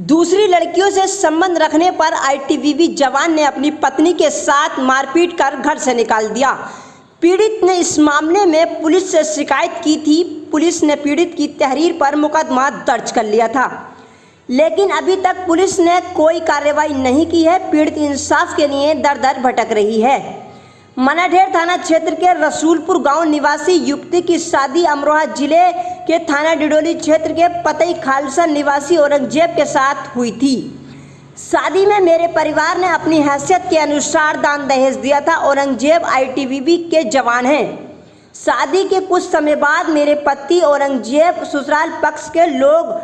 दूसरी लड़कियों से संबंध रखने पर आईटीबीपी जवान ने अपनी पत्नी के साथ मारपीट कर घर से निकाल दिया। पीड़ित ने इस मामले में पुलिस से शिकायत की थी। पुलिस ने पीड़ित की तहरीर पर मुकदमा दर्ज कर लिया था, लेकिन अभी तक पुलिस ने कोई कार्रवाई नहीं की है। पीड़ित इंसाफ के लिए दर दर भटक रही है। मनाढेर थाना क्षेत्र के रसूलपुर गांव निवासी युवती की शादी अमरोहा जिले के थाना डिडोली क्षेत्र के पतई खालसा निवासी औरंगजेब के साथ हुई थी। शादी में मेरे परिवार ने अपनी हैसियत के अनुसार दान दहेज दिया था। औरंगजेब आईटीबीपी के जवान हैं। शादी के कुछ समय बाद मेरे पति औरंगजेब ससुराल पक्ष के लोग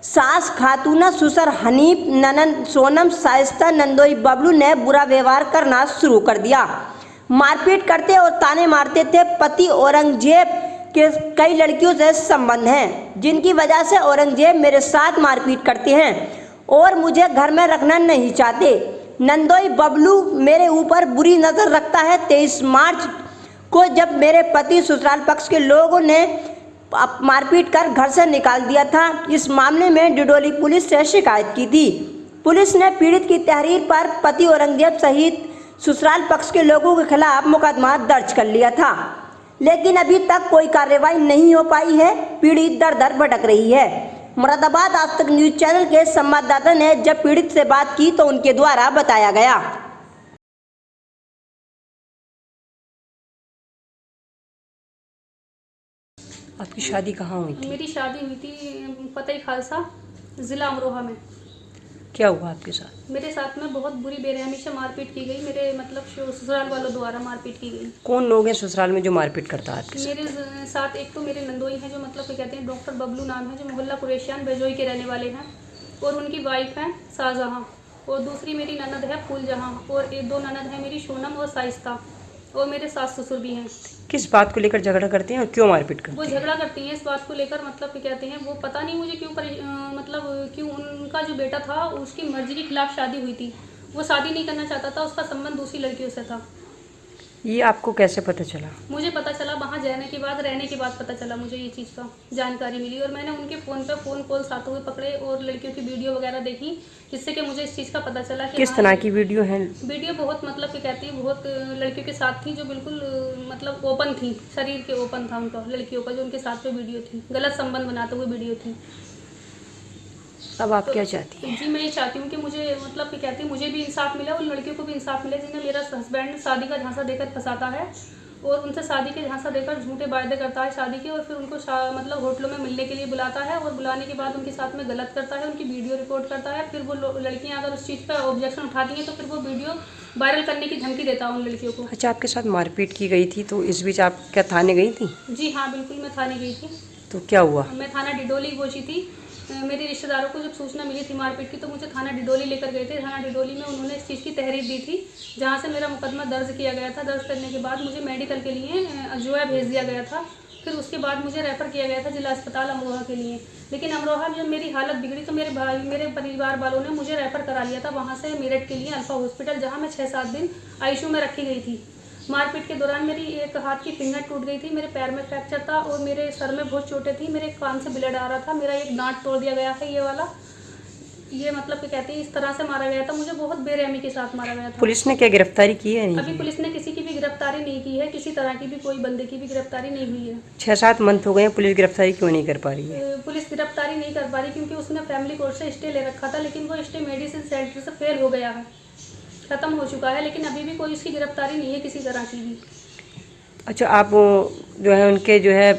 सास खातूना ससुर हनीफ ननन सोनम शाइस्ता नंदोई बबलू ने बुरा व्यवहार करना शुरू कर दिया। मारपीट करते और ताने मारते थे। पति औरंगजेब के कई लड़कियों से संबंध हैं, जिनकी वजह से औरंगजेब मेरे साथ मारपीट करते हैं और मुझे घर में रखना नहीं चाहते। नंदोई बबलू मेरे ऊपर बुरी नज़र रखता है। 23 मार्च को जब मेरे पति ससुराल पक्ष के लोगों ने मारपीट कर घर से निकाल दिया था। इस मामले में डिडोली पुलिस से शिकायत की थी। पुलिस ने पीड़ित की तहरीर पर पति औरंगजेब सहित ससुराल पक्ष के लोगों के खिलाफ मुकदमा दर्ज कर लिया था, लेकिन अभी तक कोई कार्रवाई नहीं हो पाई है। पीड़ित दर दर भटक रही है। मुरादाबाद आज तक न्यूज चैनल के संवाददाता ने जब पीड़ित से बात की तो उनके द्वारा बताया गया। आपकी शादी कहाँ हुई थी? मेरी शादी हुई थी पतई खालसा जिला अमरोहा में। क्या हुआ आपके साथ? मेरे साथ में बहुत बुरी बेरहमी से मारपीट की गई। मेरे ससुराल वालों द्वारा मारपीट की गई। कौन लोग हैं ससुराल में जो मारपीट करता है आपके साथ? मेरे साथ एक तो मेरे नंदोई हैं, जो क्या कहते हैं डॉक्टर बबलू नाम है, जो मोहल्ला कुरैशियान बेजोई के रहने वाले हैं, और उनकी वाइफ है शाहजहां, और दूसरी मेरी ननद है फूलजहां, और एक दो ननद है मेरी सोनम और शाइस्ता, और मेरे सास ससुर भी हैं। किस बात को लेकर झगड़ा करते हैं और क्यों मारपीट करते वो हैं? झगड़ा करती हैं इस बात को लेकर, कहते हैं वो पता नहीं मुझे क्यों उनका जो बेटा था उसकी मर्जी के खिलाफ शादी हुई थी। वो शादी नहीं करना चाहता था, उसका संबंध दूसरी लड़कियों से था। ये आपको कैसे पता चला? मुझे पता चला वहाँ जाने के बाद, रहने के बाद पता चला मुझे ये चीज़ का जानकारी मिली, और मैंने उनके फ़ोन पे फ़ोन कॉल्स आते हुए पकड़े और लड़कियों की वीडियो वगैरह देखी, जिससे कि मुझे इस चीज़ का पता चला कि किस तरह की वीडियो है? वीडियो बहुत कहती है बहुत लड़कियों के साथ थी, जो बिल्कुल ओपन थी, शरीर के ओपन था उनका, लड़कियों का जो उनके साथ पे वीडियो थी, गलत संबंध बनाते हुए वीडियो थी। अब आप क्या चाहती हैं? जी मैं ये चाहती हूँ कि मुझे कहती है मुझे भी इंसाफ मिले और लड़कियों को भी इंसाफ मिले, जिन्हें मेरा हस्बैंड शादी का झांसा देकर फंसाता है और उनसे शादी के झांसा देकर झूठे वायदे करता है शादी के, और फिर उनको होटलों में मिलने के लिए बुलाता है, और बुलाने के बाद उनके साथ में गलत करता है, उनकी वीडियो रिकॉर्ड करता है। फिर वो लड़कियां अगर उस चीज़ पर ऑब्जेक्शन उठाती हैं तो फिर वो वीडियो वायरल करने की धमकी देता है उन लड़कियों को। अच्छा, आपके साथ मारपीट की गई थी, तो इस बीच आप क्या थाने गई थी? जी हाँ बिल्कुल, मैं थाने गई थी। तो क्या हुआ? मैं थाना डिडोली पहुंची थी। मेरे रिश्तेदारों को जब सूचना मिली थी मारपीट की, तो मुझे थाना डिडोली लेकर गए थे। थाना डिडोली में उन्होंने इस चीज़ की तहरीर दी थी, जहां से मेरा मुकदमा दर्ज किया गया था। दर्ज करने के बाद मुझे मेडिकल के लिए अजोया भेज दिया गया था। फिर उसके बाद मुझे रेफ़र किया गया था जिला अस्पताल अमरोहा के लिए। लेकिन अमरोहा में जब मेरी हालत बिगड़ी तो मेरे परिवार वालों ने मुझे रेफ़र करा लिया था वहाँ से मेरठ के लिए अल्फ़ा हॉस्पिटल, जहाँ मैं 6-7 दिन आईसीयू में रखी गई थी। मारपीट के दौरान मेरी एक हाथ की फिंगर टूट गई थी, मेरे पैर में फ्रैक्चर था और मेरे सर में बहुत चोटें थी, मेरे कान से ब्लड आ रहा था, मेरा एक दांत तोड़ दिया गया है ये वाला। ये कहते हैं इस तरह से मारा गया था, मुझे बहुत बेरहमी के साथ मारा गया था। पुलिस ने क्या गिरफ्तारी की है? अभी पुलिस ने किसी की भी गिरफ्तारी नहीं की है, किसी तरह की भी कोई बंदे की भी गिरफ्तारी नहीं हुई है। 6-7 मंथ हो गए हैं, पुलिस गिरफ्तारी क्यों नहीं कर पा रही है? पुलिस गिरफ्तारी नहीं कर पा रही क्योंकि उसने फैमिली कोर्ट से स्टे ले रखा था, लेकिन वो स्टे मेडिसिन सेंटर से फेल हो गया है, ख़त्म हो चुका है, लेकिन अभी भी कोई उसकी गिरफ्तारी नहीं है किसी तरह की भी। अच्छा, आप जो है उनके जो है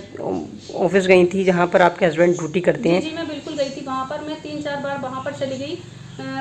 ऑफिस गई थी जहाँ पर आपके हस्बैंड ड्यूटी करते हैं? जी मैं बिल्कुल गई थी वहाँ पर। मैं 3-4 बार वहाँ पर चली गई।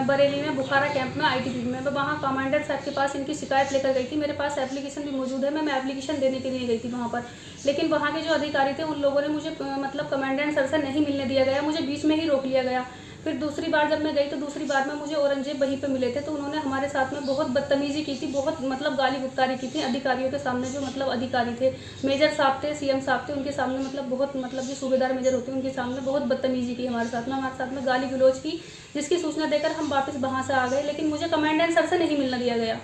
बरेली में बुखारा कैंप में आईटीबीपी में, तो वहाँ कमांडर साहब के पास इनकी शिकायत लेकर गई थी। मेरे पास एप्लीकेशन भी मौजूद है, मैं एप्लीकेशन देने के लिए गई थी वहाँ पर। लेकिन वहाँ के जो अधिकारी थे उन लोगों ने मुझे कमांडेंट सर से नहीं मिलने दिया गया, मुझे बीच में ही रोक लिया गया। फिर दूसरी बार जब मैं गई तो दूसरी बार में मुझे औरंगजेब वहीं पे मिले थे, तो उन्होंने हमारे साथ में बहुत बदतमीजी की थी, बहुत गाली गुप्तारी की थी अधिकारियों के सामने। जो अधिकारी थे, मेजर साहब थे, सीएम साहब थे, उनके सामने बहुत जो सूबेदार मेजर होते हैं उनके सामने बहुत बदतमीजी की हमारे साथ में गाली गलौज की, जिसकी सूचना देकर हम वापस वहाँ से आ गए। लेकिन मुझे कमांडेंट सर से नहीं मिलना दिया गया।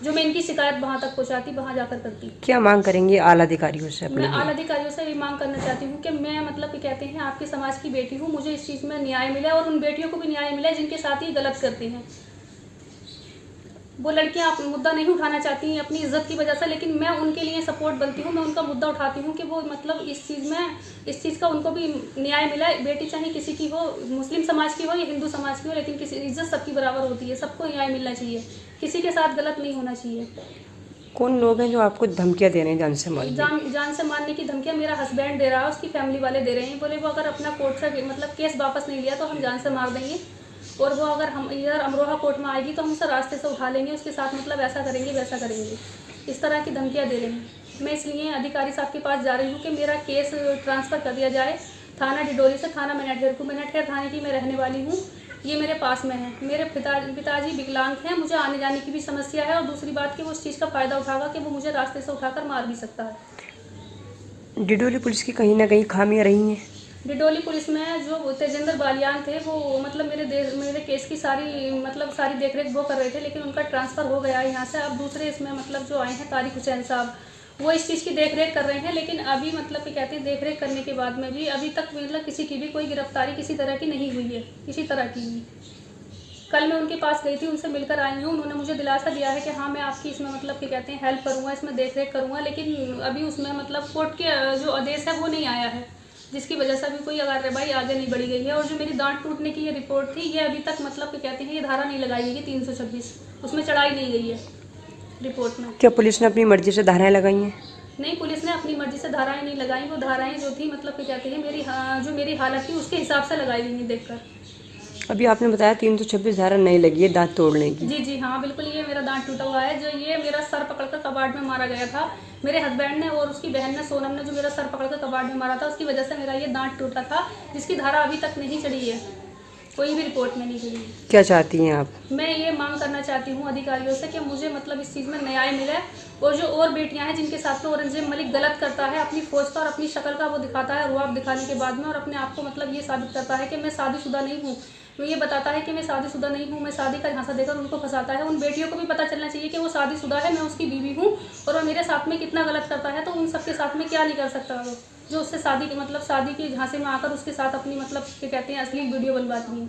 जो मैं इनकी शिकायत वहाँ तक पहुँचाती, वहाँ जाकर करती। क्या मांग करेंगे आला अधिकारियों से अपने मैं लिए? आला अधिकारियों से ये मांग करना चाहती हूँ कि मैं मतलब कि कहते हैं आपके समाज की बेटी हूँ, मुझे इस चीज़ में न्याय मिले और उन बेटियों को भी न्याय मिले जिनके साथ ये गलत करती हैं। वो लड़कियां मुद्दा नहीं उठाना चाहती हैं अपनी इज्जत की वजह से, लेकिन मैं उनके लिए सपोर्ट बनती हूँ, मैं उनका मुद्दा उठाती हूँ कि वो मतलब इस चीज़ का उनको भी न्याय मिला। बेटी चाहे किसी की हो, मुस्लिम समाज की हो या हिंदू समाज की हो, लेकिन किसी इज्जत सबकी बराबर होती है, सबको न्याय मिलना चाहिए, किसी के साथ गलत नहीं होना चाहिए। कौन लोग हैं जो आपको धमकियां दे रहे हैं जान से मारने की? जान से मारने की धमकियां मेरा हस्बैंड दे रहा है, उसकी फैमिली वाले दे रहे हैं। बोले वो अगर अपना कोर्ट से मतलब केस वापस नहीं लिया तो हम जान से मार देंगे, और वो अगर हम इधर अमरोहा कोर्ट में आएगी तो हम उसे रास्ते से उठा लेंगे, उसके साथ मतलब ऐसा करेंगे वैसा करेंगे, इस तरह की धमकियां दे रहे हैं। मैं इसलिए अधिकारी साहब के पास जा रही हूँ कि मेरा केस ट्रांसफ़र कर दिया जाए थाना डिडोली से थाना मैनाठेर को। मैनाठेर थाने की मैं रहने वाली हूँ, ये मेरे पास में है। मेरे पिताजी विकलांग हैं, मुझे आने जाने की भी समस्या है, और दूसरी बात कि वो उस चीज़ का फ़ायदा उठागा कि वो मुझे रास्ते से उठाकर मार भी सकता है। डिडोली पुलिस की कहीं ना कहीं खामियां रही हैं। डिडोली पुलिस में जो तेजेंद्र बालियान थे वो मतलब मेरे केस की सारी देखरेख वो कर रहे थे, लेकिन उनका ट्रांसफ़र हो गया यहाँ से। अब दूसरे इसमें मतलब जो आए हैं तारिक हुसैन साहब, वो इस चीज़ की देखरेख कर रहे हैं, लेकिन अभी मतलब कि कहते हैं देखरेख करने के बाद में भी अभी तक मतलब किसी की भी कोई गिरफ्तारी किसी तरह की नहीं हुई है, किसी तरह की भी। कल मैं उनके पास गई थी, उनसे मिलकर आई हूँ, उन्होंने मुझे दिलासा दिया है कि हाँ मैं आपकी इसमें मतलब कि कहते हैं हेल्प करूँगा, इसमें देखरेख करूँगा, लेकिन अभी उसमें मतलब कोर्ट के जो आदेश है वो नहीं आया है, जिसकी वजह से अभी कोई कार्रवाई आगे नहीं बढ़ी गई है। और जो मेरी दांत टूटने की ये रिपोर्ट थी, ये अभी तक मतलब कि कहते हैं ये धारा नहीं लगाई गई है 326, उसमें चढ़ाई नहीं गई है रिपोर्ट में। क्या पुलिस ने अपनी मर्जी से धाराएं लगाई हैं? नहीं, पुलिस ने अपनी मर्जी से धाराएं नहीं लगाई, वो धाराएं जो थी मतलब कि कहते हैं जो मेरी हालत थी उसके हिसाब से लगाई गई देखकर। अभी आपने बताया 326 धारा नहीं लगी है दांत तोड़ने की। जी हाँ बिल्कुल, ये मेरा दांत टूटा हुआ है, जो ये मेरा सर पकड़कर कबाड़ में मारा गया था मेरे हस्बैंड ने और उसकी बहन ने, सोनम ने, जो मेरा सर पकड़कर कबाड़ में मारा था, उसकी वजह से मेरा ये दांत टूटा था, जिसकी धारा अभी तक नहीं चढ़ी है, कोई भी रिपोर्ट में नहीं चढ़ी है। क्या चाहती हैं आप? मैं ये मांग करना चाहती हूँ अधिकारियों से कि मुझे मतलब इस चीज़ में न्याय मिले, और जो और बेटियां हैं जिनके साथ में औरंगजेब मलिक गलत करता है, अपनी फौज का और अपनी शक्ल का वो दिखाता है रुआब दिखाने के बाद में, और अपने आप को मतलब ये साबित करता है कि मैं शादीशुदा नहीं हूँ, वो ये बताता है कि मैं शादीशुदा नहीं हूँ, मैं शादी का झांसा देकर उनको फंसाता है। उन बेटियों को भी पता चलना चाहिए कि वो शादीशुदा है, मैं उसकी बीवी हूँ, और वो मेरे साथ में कितना गलत करता है, तो उन सबके साथ में क्या नहीं कर सकता वो, जो उससे शादी के झांसे में आकर उसके साथ अपनी मतलब क्या कहते हैं असली वीडियो बनवाती है।